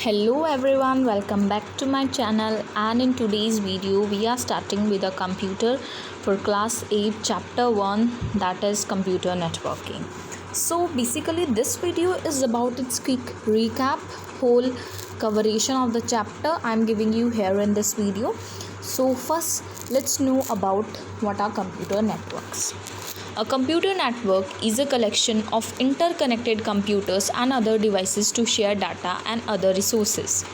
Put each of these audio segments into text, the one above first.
Hello everyone, welcome back to my channel, and in today's video we are starting with a computer for class 8 chapter 1, that is computer networking. So basically this video is about its quick recap, whole coverage of the chapter I am giving you here in this video. So first let's know about what are computer networks. A computer network is a collection of interconnected computers and other devices to share data and other resources.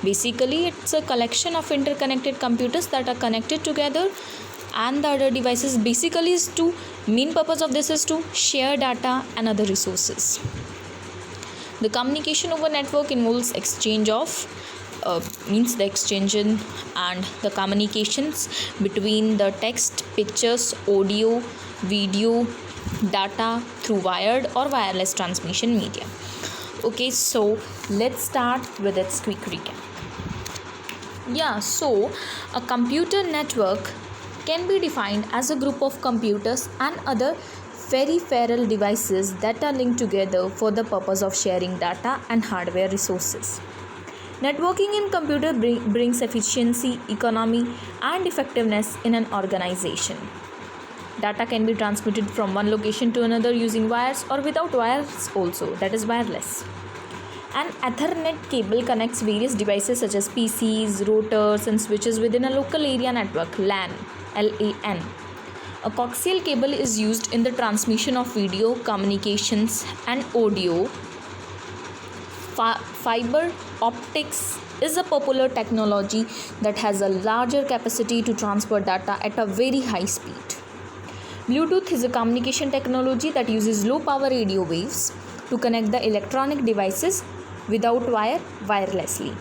Basically, it's a collection of interconnected computers that are connected together and the other devices. Basically, main purpose of this is to share data and other resources. The communication over network involves exchange of the exchange and the communications between the text, pictures, audio, video, data through wired or wireless transmission media. Okay, so let's start with its quick recap. So a computer network can be defined as a group of computers and other peripheral devices that are linked together for the purpose of sharing data and hardware resources. Networking in computer brings efficiency, economy, and effectiveness in an organization. Data can be transmitted from one location to another using wires or without wires also, that is wireless. An Ethernet cable connects various devices such as PCs, routers, and switches within a local area network, LAN. A coaxial cable is used in the transmission of video, communications, and audio. Fiber optics is a popular technology that has a larger capacity to transfer data at a very high speed. Bluetooth is a communication technology that uses low power radio waves to connect the electronic devices without wire wirelessly.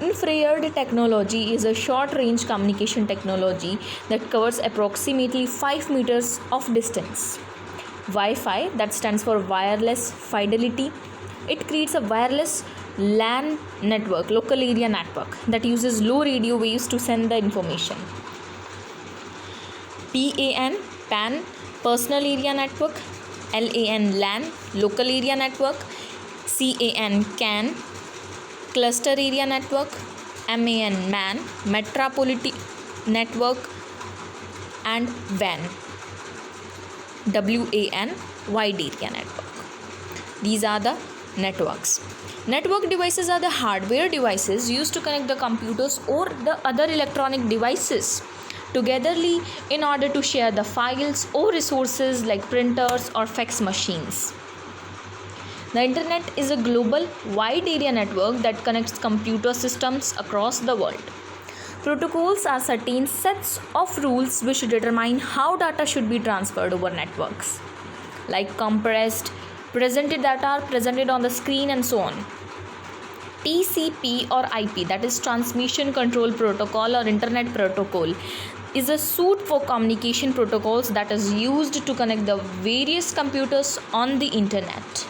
Infrared technology is a short range communication technology that covers approximately 5 meters of distance. Wi-Fi, that stands for wireless fidelity. It creates a wireless LAN network, local area network, that uses low radio waves to send the information. PAN, personal area network. LAN, local area network. CAN, cluster area network. MAN, metropolitan network. And WAN, wide area network. These are the networks. Network devices are the hardware devices used to connect the computers or the other electronic devices togetherly in order to share the files or resources like printers or fax machines. The internet is a global wide area network that connects computer systems across the world. Protocols are certain sets of rules which determine how data should be transferred over networks, like compressed, presented data are presented on the screen, and so on. TCP or IP, that is Transmission Control Protocol or Internet Protocol, is a suite for communication protocols that is used to connect the various computers on the internet.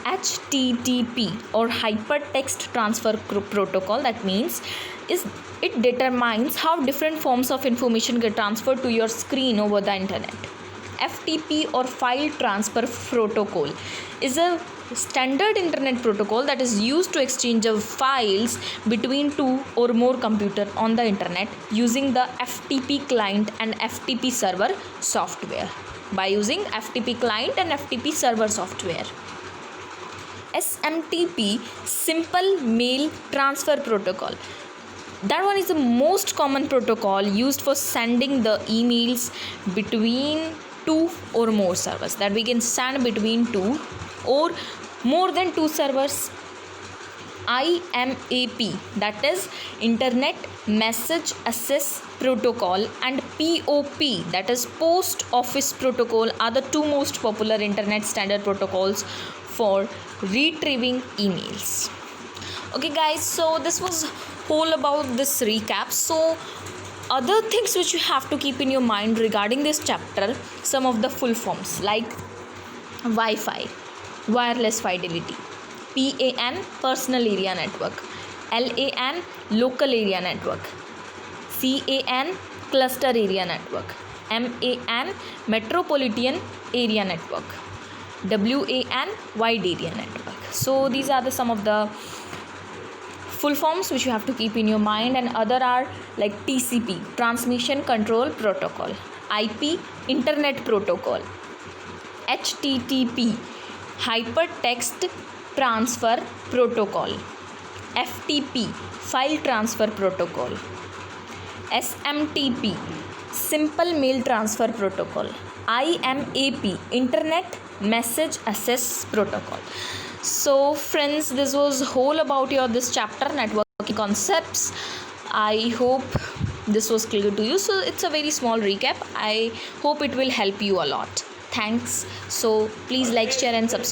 HTTP or Hypertext Transfer Protocol, that means it determines how different forms of information get transferred to your screen over the internet. FTP or File Transfer Protocol is a standard internet protocol that is used to exchange of files between two or more computers on the internet using the FTP client and FTP server software. By using FTP client and FTP server software. SMTP, Simple Mail Transfer Protocol. That one is the most common protocol used for sending the emails between two or more servers, that we can send between two or more than two servers. IMAP, that is Internet Message Access Protocol, and POP, that is Post Office Protocol, are the two most popular internet standard protocols for retrieving emails. Okay guys, so this was whole about this recap. So other things which you have to keep in your mind regarding this chapter, some of the full forms like Wi-Fi, wireless fidelity. PAN, personal area network. LAN, local area network. CAN, cluster area network. MAN, metropolitan area network. WAN, wide area network. So these are the some of the full forms which you have to keep in your mind, and other are like TCP, transmission control protocol, IP, internet protocol, HTTP, hypertext transfer protocol, FTP, file transfer protocol, SMTP, simple mail transfer protocol, IMAP, internet message access protocol. So friends, this was whole about your this chapter, networking concepts. I hope this was clear to you. So it's a very small recap. I hope it will help you a lot. Thanks. So please like, share and subscribe.